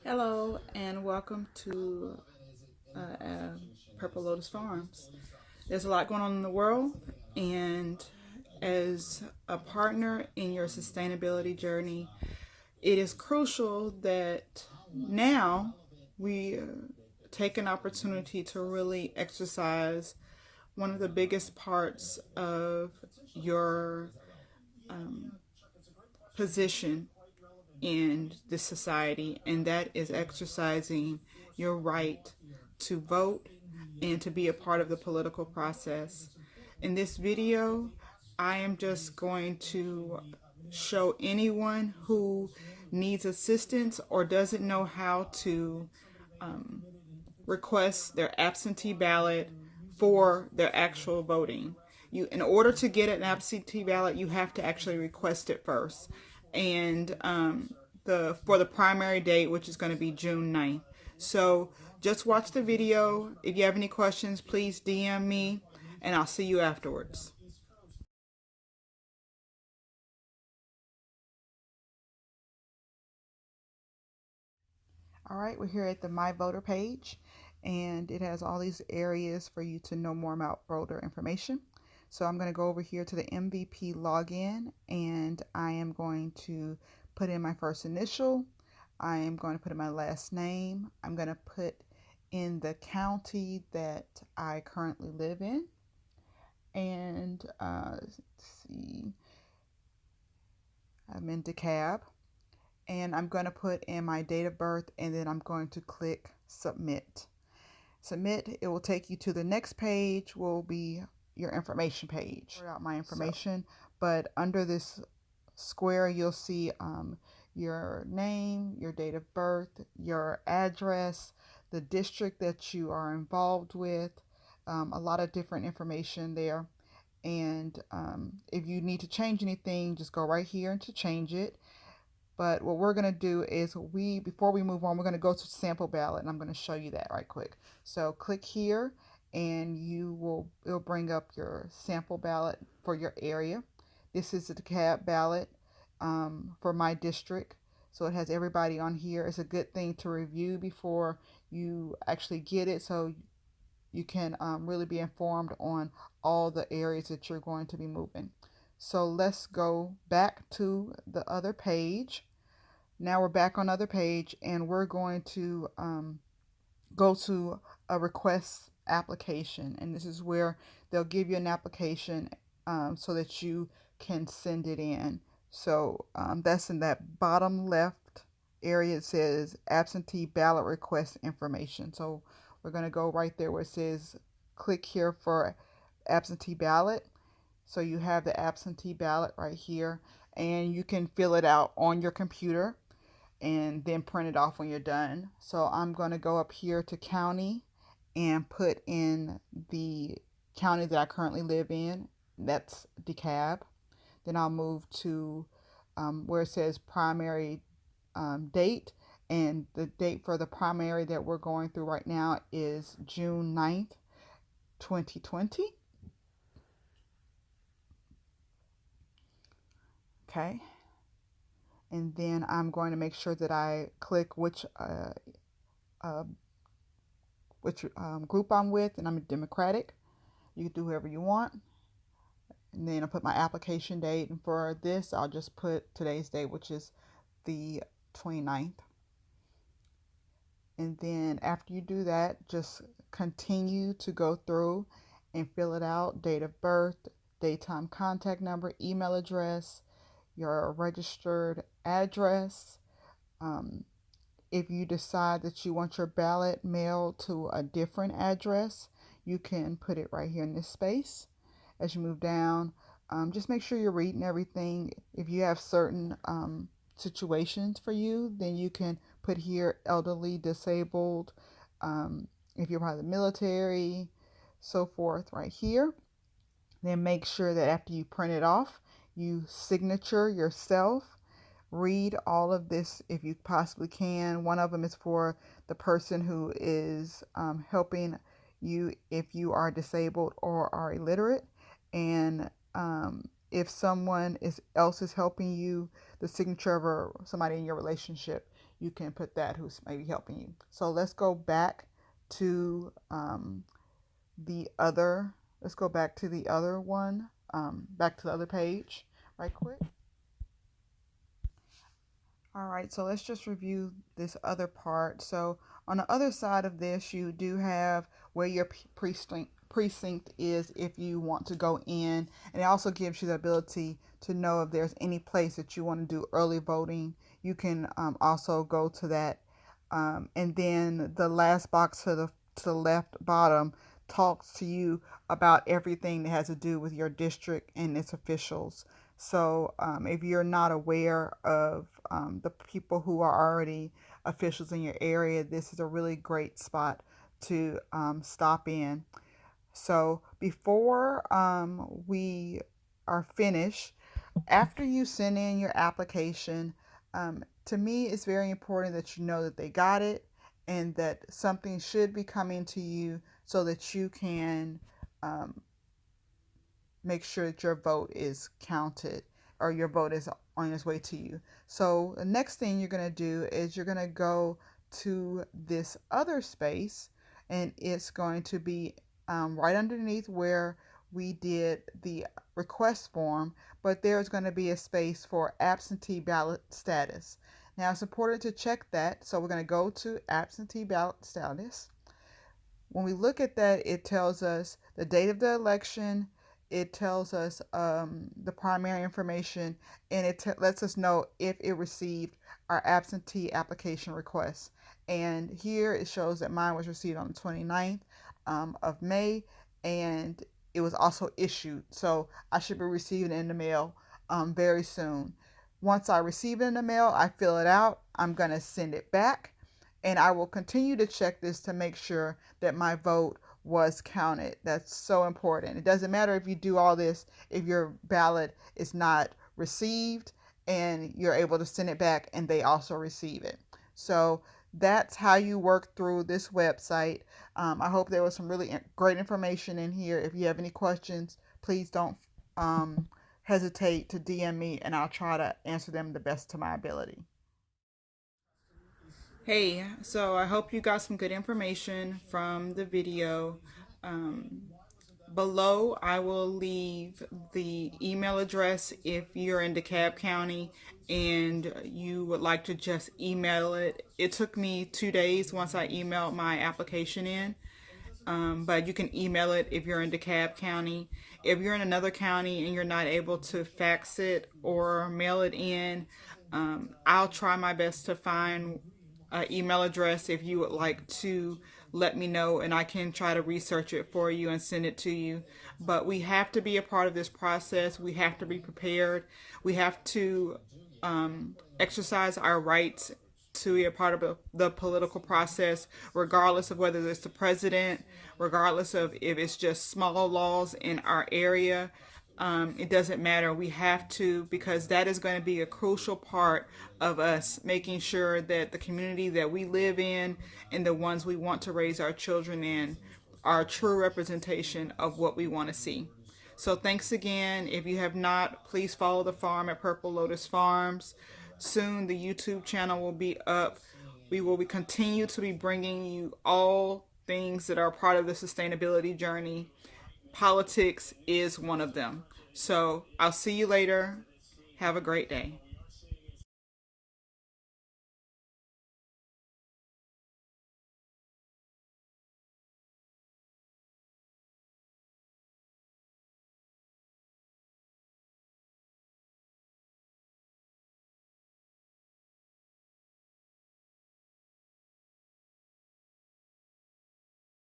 Hello and welcome to Purple Lotus Farms. There's a lot going on in the world, and as a partner in your sustainability journey, it is crucial that now we take an opportunity to really exercise one of the biggest parts of your position in this society, and that is exercising your right to vote and to be a part of the political process. In this video, I am just going to show anyone who needs assistance or doesn't know how to request their absentee ballot for their actual voting. In order to get an absentee ballot, you have to actually request it first, and for the primary date, which is going to be June 9th. So just watch the video. If you have any questions, please DM me, and I'll see you afterwards. All right, we're here at the My Voter page, and it has all these areas for you to know more about voter information. So I'm going to go over here to the MVP login, and I am going to put in my first initial. I am going to put in my last name. I'm going to put in the county that I currently live in. And let's see, I'm in Dekalb. And I'm going to put in my date of birth, and then I'm going to click submit. Submit, it will take you to the next page, will be your information page. Out my information, but under this square, you'll see your name, your date of birth, your address, the district that you are involved with, a lot of different information there. And if you need to change anything, just go right here to change it. But what we're going to do is before we move on, we're going to go to sample ballot, and I'm going to show you that right quick. So click here, and it'll bring up your sample ballot for your area. This is the Dekalb ballot for my district. So it has everybody on here. It's a good thing to review before you actually get it, so you can really be informed on all the areas that you're going to be moving. So let's go back to the other page. Now we're back on the other page, and we're going to go to a request application. And this is where they'll give you an application so that you can send it in. So that's in that bottom left area. It says absentee ballot request information. So we're going to go right there where it says click here for absentee ballot. So you have the absentee ballot right here, and you can fill it out on your computer and then print it off when you're done. So I'm going to go up here to county and put in the county that I currently live in. That's Dekalb. Then I'll move to where it says primary date, and the date for the primary that we're going through right now is June 9th, 2020. Okay. And then I'm going to make sure that I click which group I'm with, and I'm a Democratic. You can do whoever you want. And then I'll put my application date, and for this I'll just put today's date, which is the 29th. And then after you do that, just continue to go through and fill it out: date of birth, daytime contact number, email address, your registered address. If you decide that you want your ballot mailed to a different address, you can put it right here in this space. As you move down, just make sure you're reading everything. If you have certain situations for you, then you can put here elderly, disabled, if you're part of the military, so forth right here. Then make sure that after you print it off, you signature yourself. Read all of this if you possibly can. One of them is for the person who is helping you if you are disabled or are illiterate. And if someone else is helping you, the signature of somebody in your relationship, you can put that who's maybe helping you. So let's go back to the other. Let's go back to the other one. Back to the other page, right quick. All right, so let's just review this other part. So on the other side of this, you do have where your precinct is if you want to go in. And it also gives you the ability to know if there's any place that you want to do early voting. You can also go to that. And then the last box to the left bottom talks to you about everything that has to do with your district and its officials. So if you're not aware of the people who are already officials in your area, this is a really great spot to stop in. So before we are finished, after you send in your application, to me, it's very important that you know that they got it and that something should be coming to you so that you can make sure that your vote is counted or your vote is on its way to you. So the next thing you're going to do is you're going to go to this other space, and it's going to be right underneath where we did the request form, but there's going to be a space for absentee ballot status. Now it's important to check that, so we're going to go to absentee ballot status. When we look at that, it tells us the date of the election, it tells us the primary information, and it lets us know if it received our absentee application request. And here it shows that mine was received on the 29th of May, and it was also issued. So I should be receiving it in the mail very soon. Once I receive it in the mail, I fill it out. I'm going to send it back, and I will continue to check this to make sure that my vote was counted. That's so important. It doesn't matter if you do all this if your ballot is not received and you're able to send it back and they also receive it. So that's how you work through this website. I hope there was some really great information in here. If you have any questions, please don't hesitate to DM me, and I'll try to answer them the best to my ability. Hey, so I hope you got some good information from the video. Below, I will leave the email address if you're in Dekalb County and you would like to just email it. It took me 2 days once I emailed my application in. But you can email it if you're in Dekalb County. If you're in another county and you're not able to fax it or mail it in, I'll try my best to find an email address if you would like to let me know, and I can try to research it for you and send it to you. But we have to be a part of this process. We have to be prepared. We have to exercise our rights to be a part of the political process, regardless of whether it's the president, regardless of if it's just small laws in our area. It doesn't matter. We have to, because that is going to be a crucial part of us making sure that the community that we live in and the ones we want to raise our children in are a true representation of what we want to see. So thanks again. If you have not, please follow the farm at Purple Lotus Farms. Soon the YouTube channel will be up. We will continue to be bringing you all things that are part of the sustainability journey. Politics is one of them. So I'll see you later. Have a great day.